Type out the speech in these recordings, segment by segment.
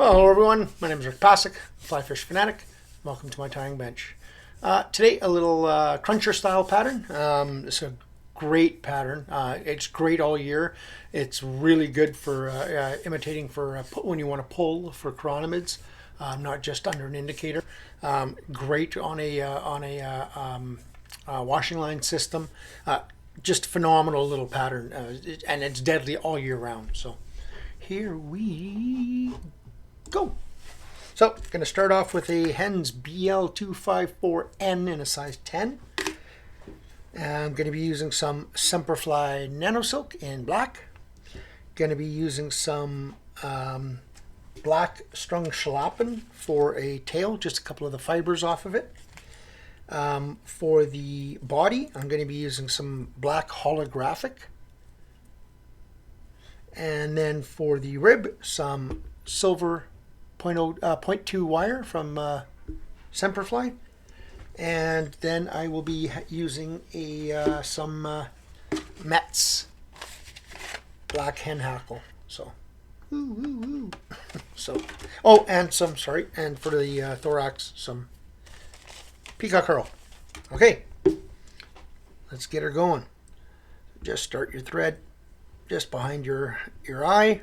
Well, hello everyone. My name is Rick Pasek, Fly Fish Fanatic. Welcome to my tying bench. Today, a little cruncher style pattern. It's a great pattern. It's great all year. It's really good for imitating for when you want to pull for chironomids, not just under an indicator. Great on a washing line system. Just phenomenal little pattern, and it's deadly all year round. So here we go. So, going to start off with a Hens BL254N in a size 10. I'm going to be using some Semperfli Nano Silk in black. Going to be using some black strung schlappen for a tail, just a couple of the fibers off of it. For the body, I'm going to be using some black holographic. And then for the rib, some silver 0.2 wire from Semperfli. And then I will be using some Metz black hen hackle. So, so, oh, and some, sorry, and for the thorax, some peacock herl. Okay, let's get her going. Just start your thread just behind your eye.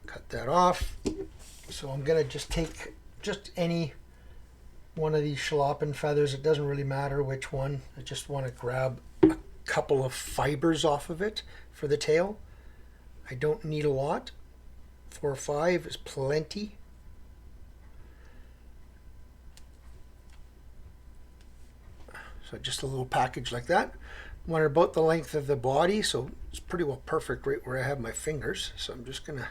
Cut that off. So I'm going to just take just any one of these schlappen feathers. It doesn't really matter which one. I just want to grab a couple of fibers off of it for the tail. I don't need a lot. 4 or 5 is plenty. So just a little package like that. Want about the length of the body, so it's pretty well perfect right where I have my fingers. So I'm just gonna,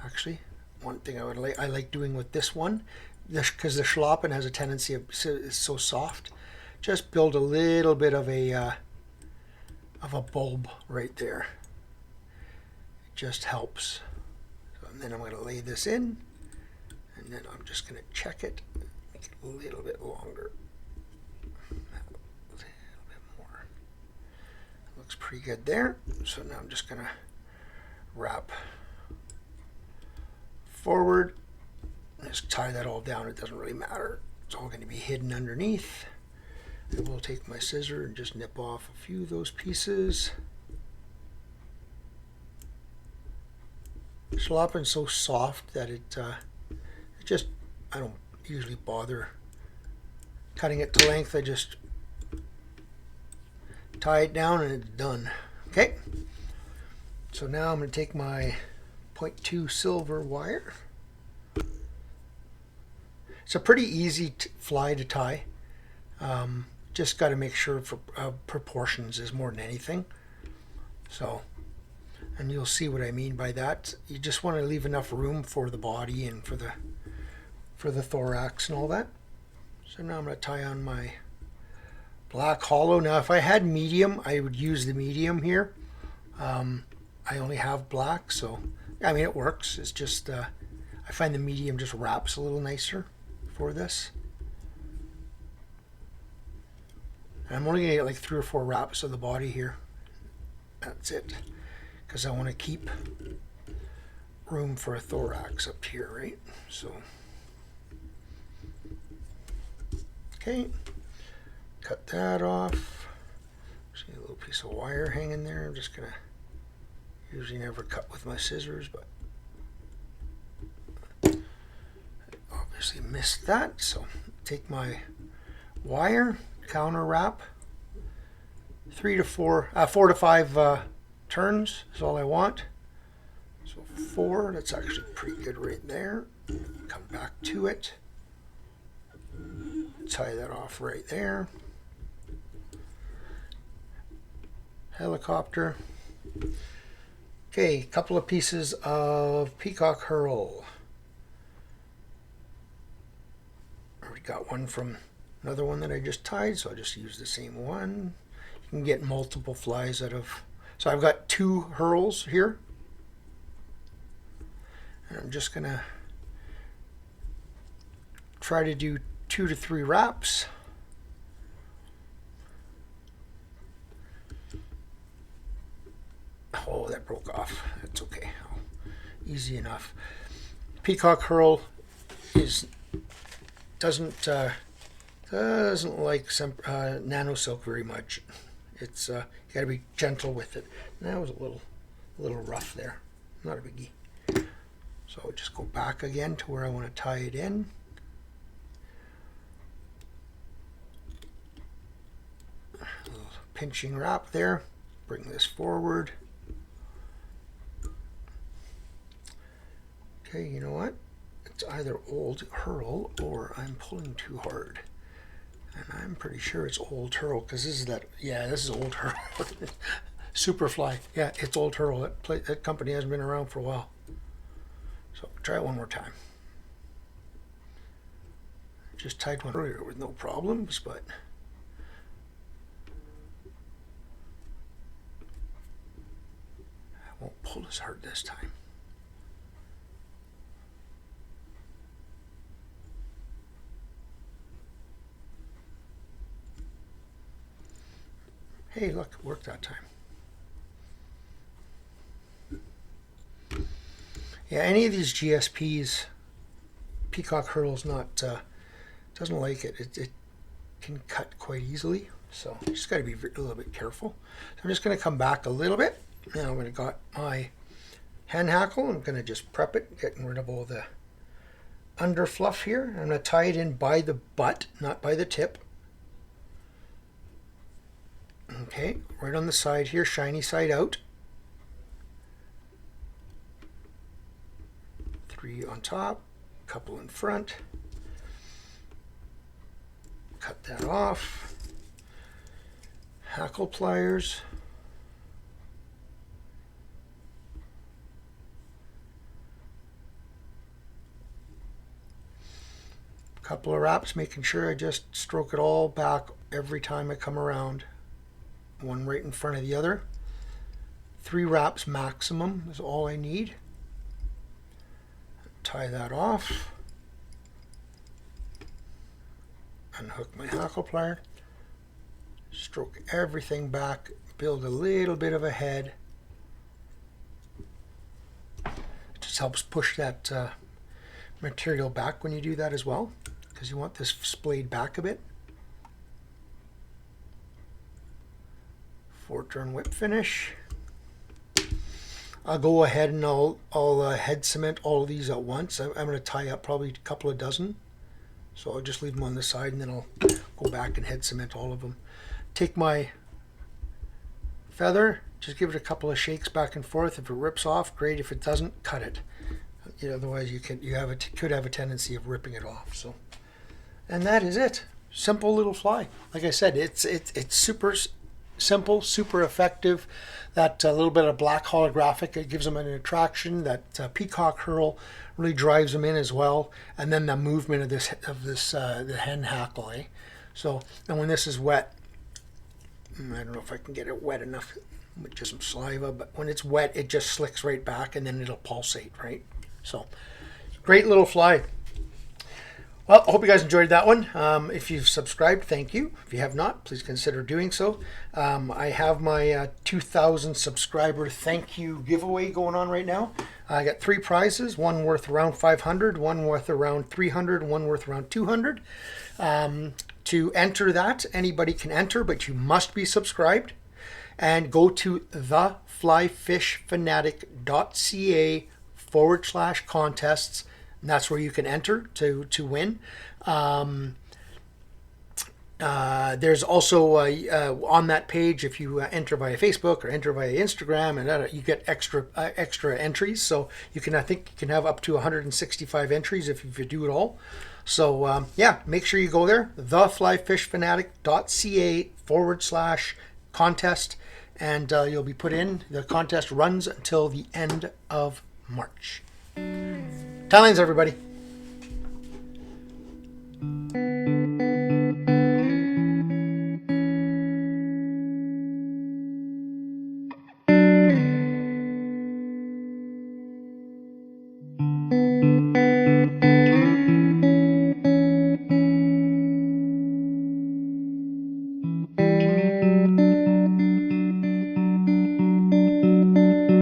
actually, one thing I like doing with this one, because the schlappen has a tendency of it's so soft, just build a little bit of a bulb right there. It just helps. So, and then I'm gonna lay this in, and then I'm just gonna check it, make it a little bit longer. Looks pretty good there. So now I'm just gonna wrap forward. Just tie that all down. It doesn't really matter. It's all going to be hidden underneath. I will take my scissor and just nip off a few of those pieces. Schlappen's so soft that it just, I don't usually bother cutting it to length. I just tie it down and it's done. Okay, so now I'm going to take my 0.2 silver wire. It's a pretty easy fly to tie. Just got to make sure for proportions is more than anything. So, and you'll see what I mean by that. You just want to leave enough room for the body and for the thorax and all that. So now I'm going to tie on my black hollow. Now if I had medium, I would use the medium here. I only have black, so I mean it works. It's just I find the medium just wraps a little nicer for this. And I'm only gonna get like 3 or 4 wraps of the body here. That's it, because I want to keep room for a thorax up here, right? So okay. Cut that off. See a little piece of wire hanging there. I'm just gonna, usually never cut with my scissors, but I obviously missed that. So take my wire, counter wrap, 4 to 5 turns is all I want. So 4, that's actually pretty good right there. Come back to it. Tie that off right there. Helicopter. Okay, a couple of pieces of peacock herl. Already got one from another one that I just tied, so I'll just use the same one. You can get multiple flies out of, so I've got 2 herls here. And I'm just gonna try to do 2 to 3 wraps. that broke off. That's okay. Easy enough. Peacock herl doesn't like some nano silk very much. It's you got to be gentle with it. And that was a little rough there. Not a biggie. So I'll just go back again to where I want to tie it in. A little pinching wrap there. Bring this forward. Okay, you know what? It's either old herl or I'm pulling too hard. And I'm pretty sure it's old herl because this is old herl. Superfly. Yeah, it's old herl. That company hasn't been around for a while. So try it one more time. Just tied one earlier with no problems, but I won't pull as hard this time. Hey, look, it worked that time. Yeah, any of these GSPs, Peacock herl's not, doesn't like it. It can cut quite easily, so you just got to be a little bit careful. So I'm just going to come back a little bit. Now I'm going to got my hand hackle. I'm going to just prep it, getting rid of all the under fluff here. I'm going to tie it in by the butt, not by the tip. Okay, right on the side here, shiny side out. 3 on top, couple in front. Cut that off. Hackle pliers. Couple of wraps, making sure I just stroke it all back every time I come around. One right in front of the other. 3 wraps maximum is all I need. Tie that off. Unhook my hackle plier. Stroke everything back. Build a little bit of a head. It just helps push that material back when you do that as well, because you want this splayed back a bit. 4-turn whip finish. I'll go ahead and I'll head cement all of these at once. I'm going to tie up probably a couple of dozen. So I'll just leave them on the side and then I'll go back and head cement all of them. Take my feather, just give it a couple of shakes back and forth. If it rips off, great. If it doesn't, cut it. Otherwise you could have a tendency of ripping it off. So, and that is it. Simple little fly. Like I said, it's super simple, super effective. That little bit of black holographic, it gives them an attraction. That peacock herl really drives them in as well. And then the movement of the hen hackle. So, and when this is wet, I don't know if I can get it wet enough with just some saliva, but when it's wet, it just slicks right back and then it'll pulsate, right? So, great little fly. Well, I hope you guys enjoyed that one. If you've subscribed, thank you. If you have not, please consider doing so. I have my 2,000 subscriber thank you giveaway going on right now. I got 3 prizes, one worth around 500, one worth around 300, one worth around 200. To enter that, anybody can enter, but you must be subscribed. And go to theflyfishfanatic.ca/contests. And that's where you can enter to win. There's also on that page, if you enter via Facebook or enter via Instagram, and you get extra entries. So I think you can have up to 165 entries if you do it all. So yeah, make sure you go there, theflyfishfanatic.ca/contest, and you'll be put in. The contest runs until the end of March. Thailands, everybody.